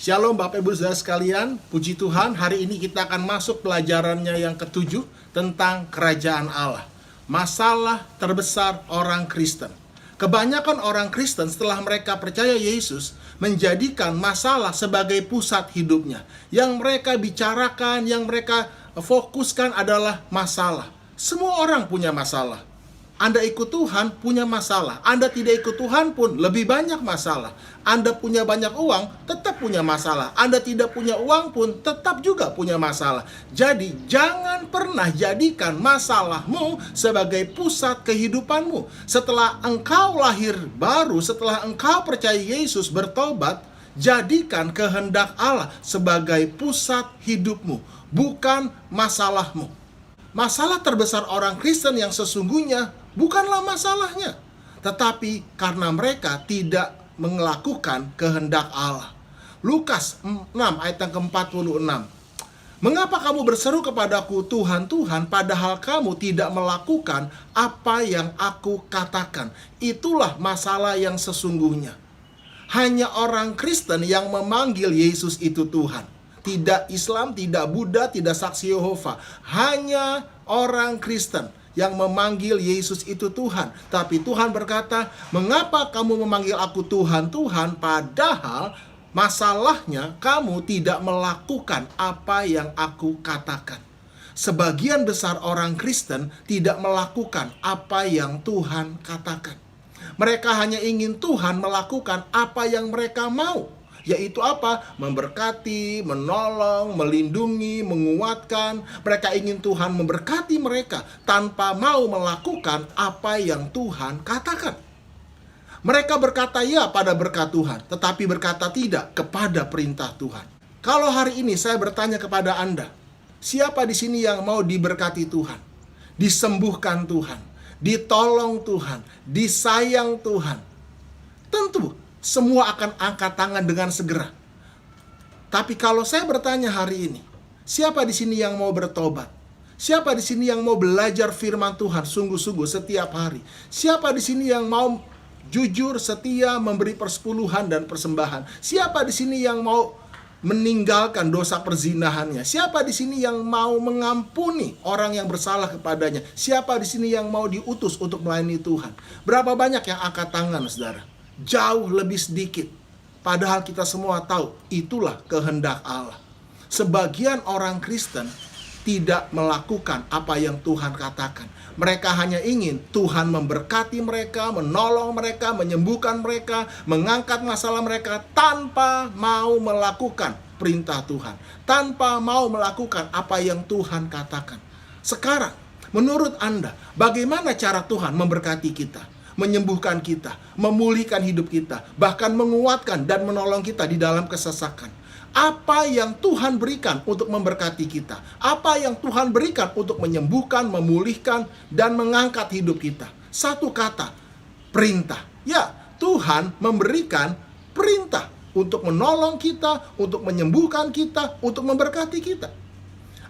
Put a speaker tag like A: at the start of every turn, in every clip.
A: Shalom Bapak Ibu Saudara sekalian, puji Tuhan, hari ini kita akan masuk pelajarannya yang ketujuh tentang kerajaan Allah. Masalah terbesar orang Kristen. Kebanyakan orang Kristen setelah mereka percaya Yesus menjadikan masalah sebagai pusat hidupnya. Yang mereka bicarakan, yang mereka fokuskan adalah masalah. Semua orang punya masalah. Anda ikut Tuhan punya masalah. Anda tidak ikut Tuhan pun lebih banyak masalah. Anda punya banyak uang, tetap punya masalah. Anda tidak punya uang pun tetap juga punya masalah. Jadi jangan pernah jadikan masalahmu sebagai pusat kehidupanmu. Setelah engkau lahir baru, setelah engkau percaya Yesus bertobat, jadikan kehendak Allah sebagai pusat hidupmu, bukan masalahmu. Masalah terbesar orang Kristen yang sesungguhnya bukanlah masalahnya, tetapi karena mereka tidak melakukan kehendak Allah. Lukas 6 ayat yang ke-46. Mengapa kamu berseru kepadaku Tuhan, Tuhan, padahal kamu tidak melakukan apa yang aku katakan? Itulah masalah yang sesungguhnya. Hanya orang Kristen yang memanggil Yesus itu Tuhan. Tidak Islam, tidak Buddha, tidak saksi Yehova. Hanya orang Kristen yang memanggil Yesus itu Tuhan. Tapi Tuhan berkata, mengapa kamu memanggil aku Tuhan, Tuhan, padahal masalahnya kamu tidak melakukan apa yang aku katakan. Sebagian besar orang Kristen tidak melakukan apa yang Tuhan katakan. Mereka hanya ingin Tuhan melakukan apa yang mereka mau. Yaitu apa? Memberkati, menolong, melindungi, menguatkan. Mereka ingin Tuhan memberkati mereka tanpa mau melakukan apa yang Tuhan katakan. Mereka berkata ya pada berkat Tuhan, tetapi berkata tidak kepada perintah Tuhan. Kalau hari ini saya bertanya kepada Anda, siapa di sini yang mau diberkati Tuhan? Disembuhkan Tuhan, ditolong Tuhan, disayang Tuhan? Tentu semua akan angkat tangan dengan segera. Tapi kalau saya bertanya hari ini, siapa di sini yang mau bertobat? Siapa di sini yang mau belajar firman Tuhan sungguh-sungguh setiap hari? Siapa di sini yang mau jujur, setia, memberi persepuluhan dan persembahan? Siapa di sini yang mau meninggalkan dosa perzinahannya? Siapa di sini yang mau mengampuni orang yang bersalah kepadanya? Siapa di sini yang mau diutus untuk melayani Tuhan? Berapa banyak yang angkat tangan, saudara? Jauh lebih sedikit. Padahal kita semua tahu itulah kehendak Allah. Sebagian orang Kristen tidak melakukan apa yang Tuhan katakan. Mereka hanya ingin Tuhan memberkati mereka, menolong mereka, menyembuhkan mereka, mengangkat masalah mereka tanpa mau melakukan perintah Tuhan, tanpa mau melakukan apa yang Tuhan katakan. Sekarang, menurut Anda, bagaimana cara Tuhan memberkati kita? Menyembuhkan kita, memulihkan hidup kita, bahkan menguatkan dan menolong kita di dalam kesesakan. Apa yang Tuhan berikan untuk memberkati kita? Apa yang Tuhan berikan untuk menyembuhkan, memulihkan, dan mengangkat hidup kita? Satu kata, perintah. Ya, Tuhan memberikan perintah untuk menolong kita, untuk menyembuhkan kita, untuk memberkati kita.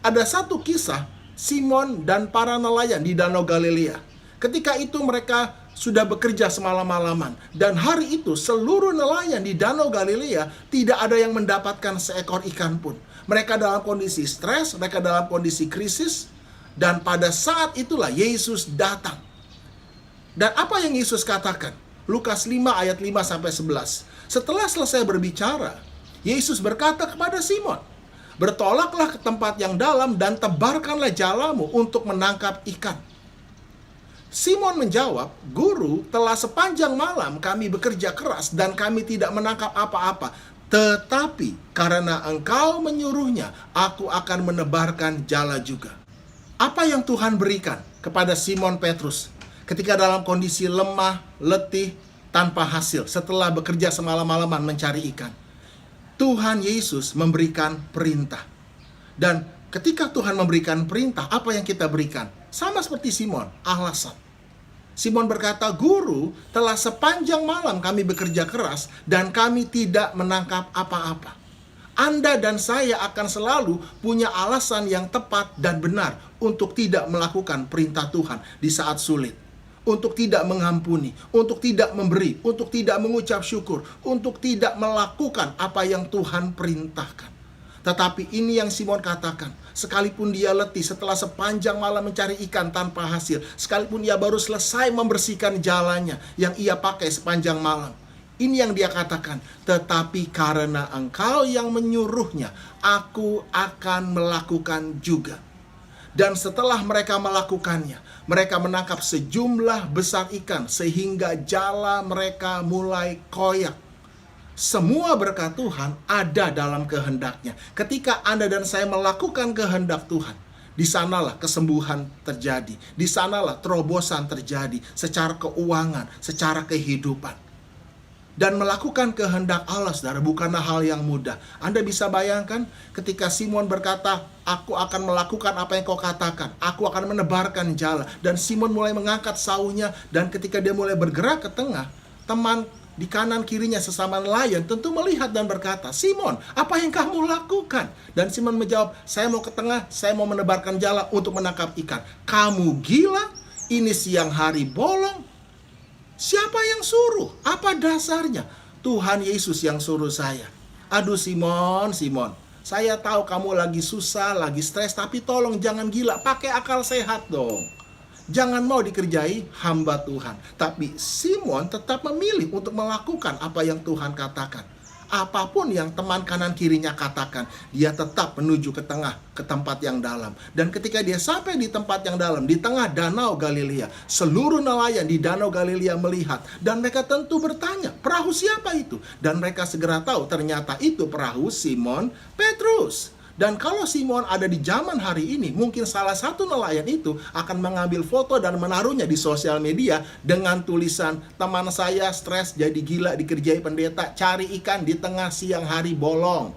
A: Ada satu kisah Simon dan para nelayan di Danau Galilea. Ketika itu mereka sudah bekerja semalam-malaman. Dan hari itu seluruh nelayan di Danau Galilea tidak ada yang mendapatkan seekor ikan pun. Mereka dalam kondisi stres, mereka dalam kondisi krisis. Dan pada saat itulah Yesus datang. Dan apa yang Yesus katakan? Lukas 5 ayat 5-11. Setelah selesai berbicara, Yesus berkata kepada Simon, bertolaklah ke tempat yang dalam dan tebarkanlah jalamu untuk menangkap ikan. Simon menjawab, Guru, telah sepanjang malam kami bekerja keras dan kami tidak menangkap apa-apa. Tetapi karena engkau menyuruhnya, aku akan menebarkan jala juga. Apa yang Tuhan berikan kepada Simon Petrus ketika dalam kondisi lemah, letih, tanpa hasil setelah bekerja semalam-malaman mencari ikan? Tuhan Yesus memberikan perintah. Dan ketika Tuhan memberikan perintah, apa yang kita berikan? Sama seperti Simon, alasan. Simon berkata, Guru, telah sepanjang malam kami bekerja keras dan kami tidak menangkap apa-apa. Anda dan saya akan selalu punya alasan yang tepat dan benar untuk tidak melakukan perintah Tuhan di saat sulit. untuk tidak mengampuni, untuk tidak memberi, untuk tidak mengucap syukur, untuk tidak melakukan apa yang Tuhan perintahkan. Tetapi ini yang Simon katakan, sekalipun dia letih setelah sepanjang malam mencari ikan tanpa hasil, sekalipun ia baru selesai membersihkan jalannya yang ia pakai sepanjang malam, ini yang dia katakan, tetapi karena engkau yang menyuruhnya, aku akan melakukan juga. Dan setelah mereka melakukannya, mereka menangkap sejumlah besar ikan sehingga jala mereka mulai koyak. Semua berkat Tuhan ada dalam kehendaknya. Ketika Anda dan saya melakukan kehendak Tuhan, di sanalah kesembuhan terjadi, di sanalah terobosan terjadi secara keuangan, secara kehidupan. Dan melakukan kehendak Allah, saudara, bukanlah hal yang mudah. Anda bisa bayangkan ketika Simon berkata, aku akan melakukan apa yang kau katakan, aku akan menebarkan jala. Dan Simon mulai mengangkat saunya, dan ketika dia mulai bergerak ke tengah, teman di kanan kirinya sesama nelayan tentu melihat dan berkata, Simon, apa yang kamu lakukan? Dan Simon menjawab, saya mau ke tengah, saya mau menebarkan jala untuk menangkap ikan. Kamu gila? Ini siang hari bolong. Siapa yang suruh? Apa dasarnya? Tuhan Yesus yang suruh saya. Aduh Simon, saya tahu kamu lagi susah, lagi stres, tapi tolong jangan gila, pakai akal sehat dong. Jangan mau dikerjai hamba Tuhan. Tapi Simon tetap memilih untuk melakukan apa yang Tuhan katakan. Apapun yang teman kanan kirinya katakan, dia tetap menuju ke tengah, ke tempat yang dalam. Dan ketika dia sampai di tempat yang dalam, di tengah danau Galilea, seluruh nelayan di danau Galilea melihat. Dan mereka tentu bertanya, perahu siapa itu? Dan mereka segera tahu, ternyata itu perahu Simon Petrus. Dan kalau Simon ada di zaman hari ini, mungkin salah satu nelayan itu akan mengambil foto dan menaruhnya di sosial media dengan tulisan, teman saya stres jadi gila dikerjai pendeta, cari ikan di tengah siang hari bolong.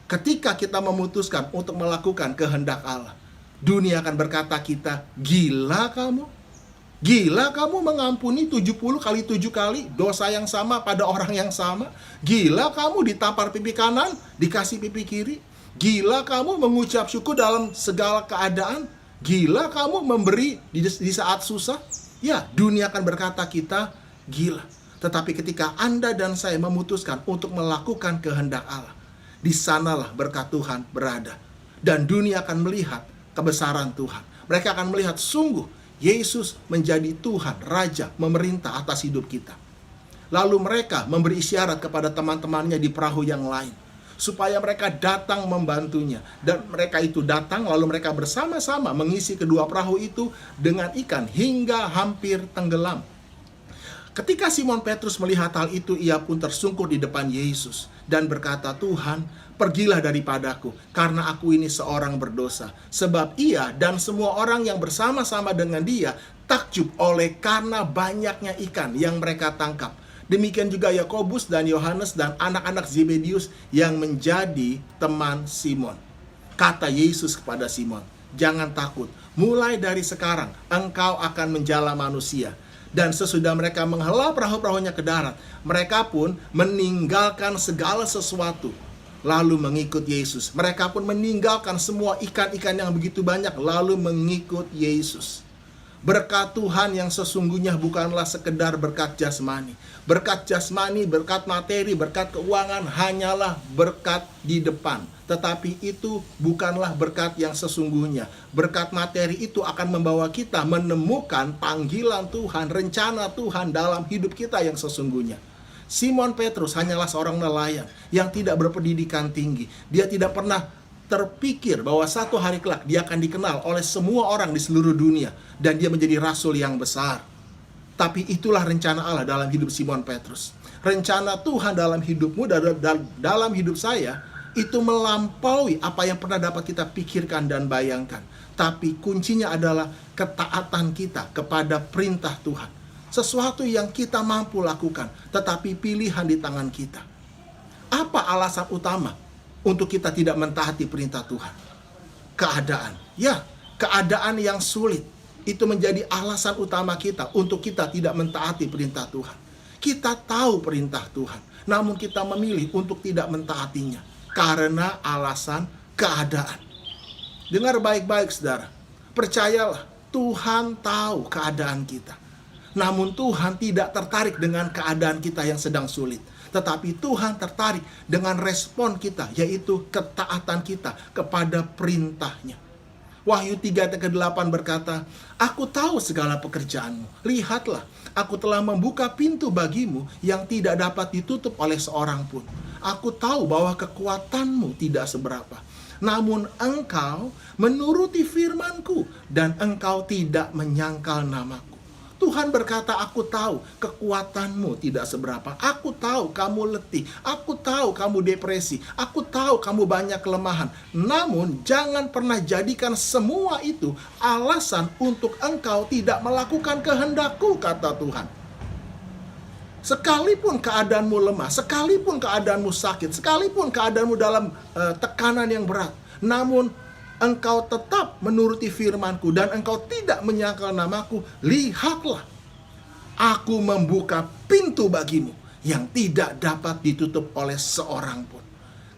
A: Ketika kita memutuskan untuk melakukan kehendak Allah, dunia akan berkata kita, gila kamu? Gila kamu mengampuni 70 kali 7 kali dosa yang sama pada orang yang sama? Gila kamu ditampar pipi kanan, dikasih pipi kiri? Gila kamu mengucap syukur dalam segala keadaan? Gila kamu memberi di saat susah? Ya, dunia akan berkata kita gila. Tetapi ketika Anda dan saya memutuskan untuk melakukan kehendak Allah, di sanalah berkat Tuhan berada. Dan dunia akan melihat kebesaran Tuhan. Mereka akan melihat sungguh Yesus menjadi Tuhan, Raja, memerintah atas hidup kita. Lalu mereka memberi isyarat kepada teman-temannya di perahu yang lain, supaya mereka datang membantunya. Dan mereka itu datang, lalu mereka bersama-sama mengisi kedua perahu itu dengan ikan hingga hampir tenggelam. Ketika Simon Petrus melihat hal itu, ia pun tersungkur di depan Yesus dan berkata, Tuhan, pergilah daripadaku, karena aku ini seorang berdosa. Sebab ia dan semua orang yang bersama-sama dengan dia takjub oleh karena banyaknya ikan yang mereka tangkap. Demikian juga Yakobus dan Yohanes dan anak-anak Zebedius yang menjadi teman Simon. Kata Yesus kepada Simon, jangan takut, mulai dari sekarang engkau akan menjala manusia. Dan sesudah mereka menghela perahu-perahunya ke darat, mereka pun meninggalkan segala sesuatu, lalu mengikut Yesus. Mereka pun meninggalkan semua ikan-ikan yang begitu banyak, lalu mengikut Yesus. Berkat Tuhan yang sesungguhnya bukanlah sekedar berkat jasmani. Berkat jasmani, berkat materi, berkat keuangan hanyalah berkat di depan. Tetapi itu bukanlah berkat yang sesungguhnya. Berkat materi itu akan membawa kita menemukan panggilan Tuhan, rencana Tuhan dalam hidup kita yang sesungguhnya. Simon Petrus hanyalah seorang nelayan yang tidak berpendidikan tinggi. Dia tidak pernah terpikir bahwa satu hari kelak dia akan dikenal oleh semua orang di seluruh dunia dan dia menjadi rasul yang besar. Tapi itulah rencana Allah dalam hidup Simon Petrus. Rencana Tuhan dalam hidupmu dan dalam hidup saya itu melampaui apa yang pernah dapat kita pikirkan dan bayangkan. Tapi kuncinya adalah ketaatan kita kepada perintah Tuhan. Sesuatu yang kita mampu lakukan, tetapi pilihan di tangan kita. Apa alasan utama untuk kita tidak mentaati perintah Tuhan? Keadaan. Ya, keadaan yang sulit. Itu menjadi alasan utama kita untuk kita tidak mentaati perintah Tuhan. Kita tahu perintah Tuhan, namun kita memilih untuk tidak mentaatinya karena alasan keadaan. Dengar baik-baik saudara. Percayalah, Tuhan tahu keadaan kita. Namun Tuhan tidak tertarik dengan keadaan kita yang sedang sulit. Tetapi Tuhan tertarik dengan respon kita, yaitu ketaatan kita kepada perintahnya. Wahyu 3 ayat ke-8 berkata, "Aku tahu segala pekerjaanmu. Lihatlah, aku telah membuka pintu bagimu yang tidak dapat ditutup oleh seorang pun. Aku tahu bahwa kekuatanmu tidak seberapa. Namun engkau menuruti firman-Ku dan engkau tidak menyangkal namaku." Tuhan berkata, aku tahu kekuatanmu tidak seberapa. Aku tahu kamu letih. Aku tahu kamu depresi. Aku tahu kamu banyak kelemahan. Namun jangan pernah jadikan semua itu alasan untuk engkau tidak melakukan kehendak-Ku, kata Tuhan. Sekalipun keadaanmu lemah, sekalipun keadaanmu sakit, sekalipun keadaanmu dalam tekanan yang berat, namun engkau tetap menuruti firman-Ku dan engkau tidak menyangkal namaku, lihatlah, aku membuka pintu bagimu yang tidak dapat ditutup oleh seorang pun.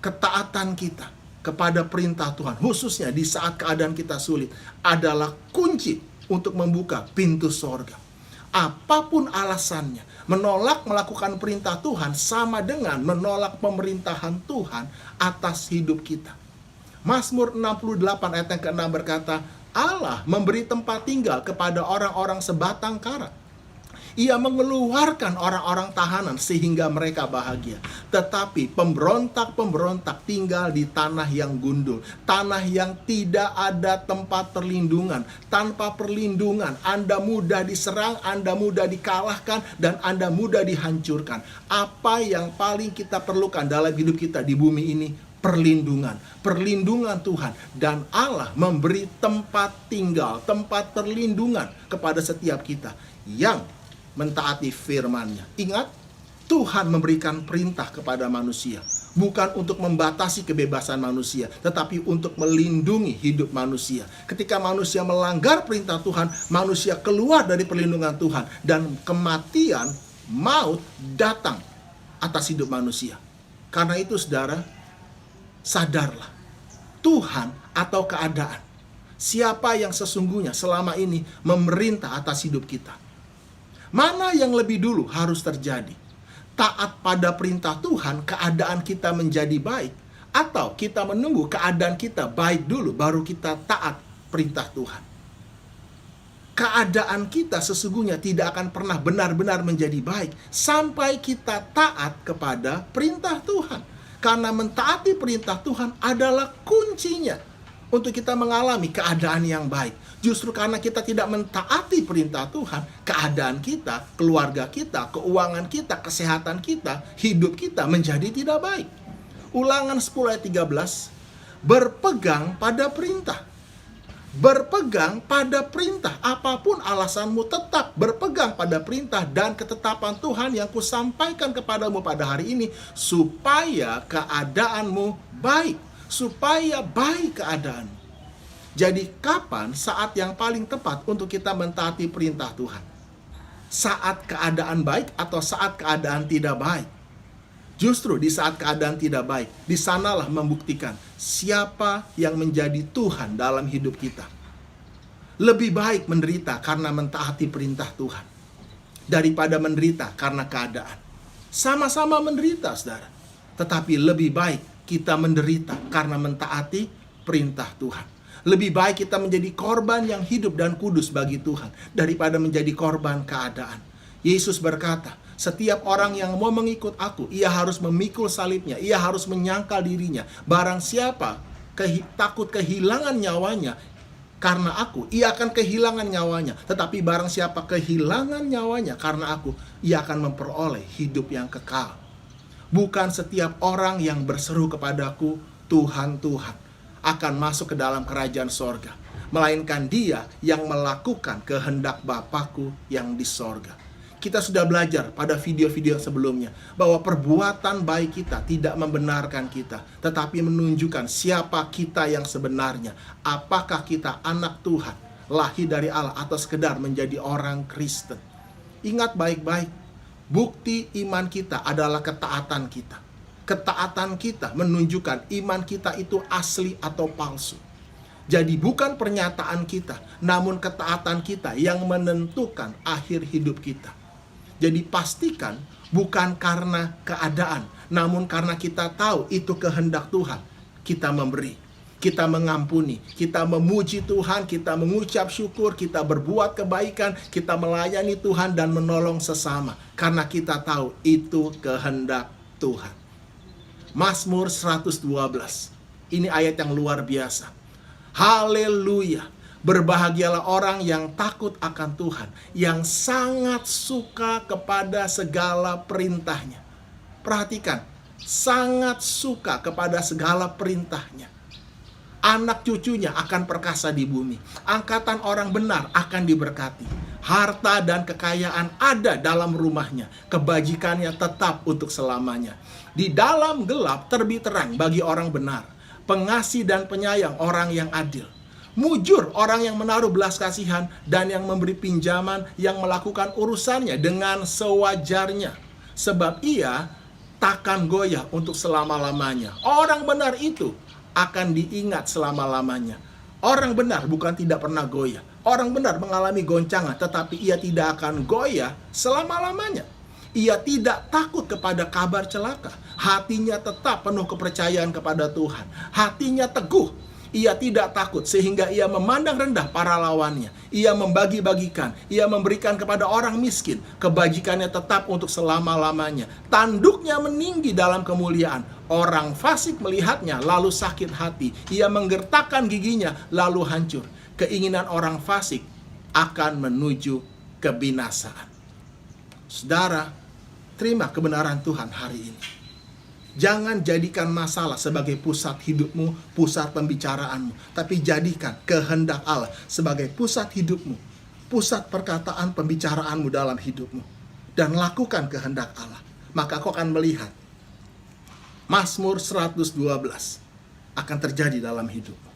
A: Ketaatan kita kepada perintah Tuhan, khususnya di saat keadaan kita sulit, adalah kunci untuk membuka pintu sorga. Apapun alasannya, menolak melakukan perintah Tuhan sama dengan menolak pemerintahan Tuhan atas hidup kita. Mazmur 68 ayat yang ke-6 berkata, Allah memberi tempat tinggal kepada orang-orang sebatang kara. Ia mengeluarkan orang-orang tahanan sehingga mereka bahagia. Tetapi pemberontak-pemberontak tinggal di tanah yang gundul, tanah yang tidak ada tempat perlindungan. Tanpa perlindungan, Anda mudah diserang, Anda mudah dikalahkan, dan Anda mudah dihancurkan. Apa yang paling kita perlukan dalam hidup kita di bumi ini? Perlindungan Tuhan. Dan Allah memberi tempat tinggal, tempat perlindungan kepada setiap kita yang mentaati firman-Nya. Ingat, Tuhan memberikan perintah kepada manusia, bukan untuk membatasi kebebasan manusia, tetapi untuk melindungi hidup manusia. Ketika manusia melanggar perintah Tuhan, manusia keluar dari perlindungan Tuhan, dan kematian, maut datang atas hidup manusia. Karena itu, saudara, sadarlah, Tuhan atau keadaan, siapa yang sesungguhnya selama ini memerintah atas hidup kita. Mana yang lebih dulu harus terjadi? Taat pada perintah Tuhan, keadaan kita menjadi baik, atau kita menunggu keadaan kita baik dulu, baru kita taat perintah Tuhan? Keadaan kita sesungguhnya tidak akan pernah benar-benar menjadi baik sampai kita taat kepada perintah Tuhan. Karena mentaati perintah Tuhan adalah kuncinya untuk kita mengalami keadaan yang baik. Justru karena kita tidak mentaati perintah Tuhan, keadaan kita, keluarga kita, keuangan kita, kesehatan kita, hidup kita menjadi tidak baik. Ulangan 10 ayat 13, berpegang pada perintah. Berpegang pada perintah. Apapun alasanmu, tetap berpegang pada perintah dan ketetapan Tuhan yang kusampaikan kepadamu pada hari ini, supaya keadaanmu baik, supaya baik keadaanmu. Jadi kapan saat yang paling tepat untuk kita mentaati perintah Tuhan? Saat keadaan baik atau saat keadaan tidak baik? Justru di saat keadaan tidak baik, di sanalah membuktikan siapa yang menjadi Tuhan dalam hidup kita. Lebih baik menderita karena mentaati perintah Tuhan daripada menderita karena keadaan. Sama-sama menderita, saudara. Tetapi lebih baik kita menderita karena mentaati perintah Tuhan. Lebih baik kita menjadi korban yang hidup dan kudus bagi Tuhan daripada menjadi korban keadaan. Yesus berkata, setiap orang yang mau mengikut aku, ia harus memikul salibnya, ia harus menyangkal dirinya. Barang siapa takut kehilangan nyawanya karena aku, ia akan kehilangan nyawanya. Tetapi barang siapa kehilangan nyawanya karena aku, ia akan memperoleh hidup yang kekal. Bukan setiap orang yang berseru kepadaku, Tuhan, Tuhan, akan masuk ke dalam kerajaan sorga, melainkan dia yang melakukan kehendak Bapa-Ku yang di sorga. Kita sudah belajar pada video-video sebelumnya bahwa perbuatan baik kita tidak membenarkan kita, tetapi menunjukkan siapa kita yang sebenarnya. Apakah kita anak Tuhan, lahir dari Allah, atau sekedar menjadi orang Kristen. Ingat baik-baik, bukti iman kita adalah ketaatan kita. Ketaatan kita menunjukkan iman kita itu asli atau palsu. Jadi bukan pernyataan kita, namun ketaatan kita yang menentukan akhir hidup kita. Jadi pastikan bukan karena keadaan, namun karena kita tahu itu kehendak Tuhan. Kita memberi, kita mengampuni, kita memuji Tuhan, kita mengucap syukur, kita berbuat kebaikan, kita melayani Tuhan dan menolong sesama. Karena kita tahu itu kehendak Tuhan. Mazmur 112. Ini ayat yang luar biasa. Haleluya. Berbahagialah orang yang takut akan Tuhan, yang sangat suka kepada segala perintahnya. Perhatikan, sangat suka kepada segala perintahnya. Anak cucunya akan perkasa di bumi. Angkatan orang benar akan diberkati. Harta dan kekayaan ada dalam rumahnya. Kebajikannya tetap untuk selamanya. Di dalam gelap terbit terang bagi orang benar. Pengasih dan penyayang orang yang adil. Mujur orang yang menaruh belas kasihan dan yang memberi pinjaman, yang melakukan urusannya dengan sewajarnya. Sebab ia takkan goyah untuk selama-lamanya. Orang benar itu akan diingat selama-lamanya. Orang benar bukan tidak pernah goyah. Orang benar mengalami goncangan, tetapi ia tidak akan goyah selama-lamanya. Ia tidak takut kepada kabar celaka. Hatinya tetap penuh kepercayaan kepada Tuhan. Hatinya teguh. Ia tidak takut sehingga ia memandang rendah para lawannya. Ia membagi-bagikan. Ia memberikan kepada orang miskin. Kebajikannya tetap untuk selama-lamanya. Tanduknya meninggi dalam kemuliaan. Orang fasik melihatnya lalu sakit hati. Ia menggertakkan giginya lalu hancur. Keinginan orang fasik akan menuju kebinasaan. Saudara, terima kebenaran Tuhan hari ini. Jangan jadikan masalah sebagai pusat hidupmu, pusat pembicaraanmu. Tapi jadikan kehendak Allah sebagai pusat hidupmu, pusat perkataan pembicaraanmu dalam hidupmu. Dan lakukan kehendak Allah. Maka kau akan melihat Mazmur 112 akan terjadi dalam hidupmu.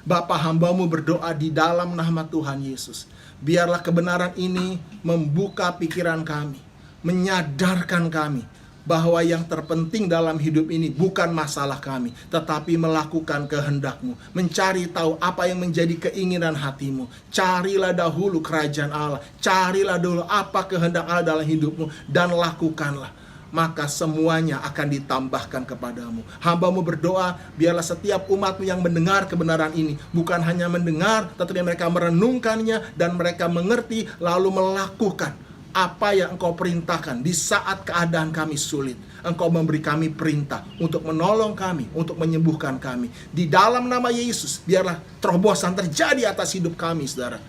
A: Bapa, hambamu berdoa di dalam nama Tuhan Yesus. Biarlah kebenaran ini membuka pikiran kami, menyadarkan kami bahwa yang terpenting dalam hidup ini bukan masalah kami, tetapi melakukan kehendak-Mu, mencari tahu apa yang menjadi keinginan hati-Mu. Carilah dahulu kerajaan Allah, carilah dahulu apa kehendak Allah dalam hidupmu, dan lakukanlah. Maka semuanya akan ditambahkan kepadamu. Hamba-Mu berdoa, biarlah setiap umat-Mu yang mendengar kebenaran ini, bukan hanya mendengar, tetapi mereka merenungkannya, dan mereka mengerti, lalu melakukan apa yang Engkau perintahkan di saat keadaan kami sulit. Engkau memberi kami perintah untuk menolong kami, untuk menyembuhkan kami. Di dalam nama Yesus, biarlah terobosan terjadi atas hidup kami, saudara.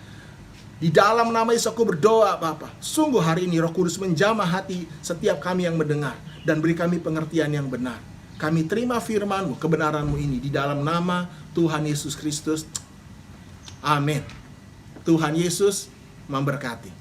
A: Di dalam nama Yesus aku berdoa, Bapa. Sungguh hari ini Roh Kudus menjamah hati setiap kami yang mendengar, dan beri kami pengertian yang benar. Kami terima firman-Mu, kebenaran-Mu ini, di dalam nama Tuhan Yesus Kristus. Amin. Tuhan Yesus memberkati.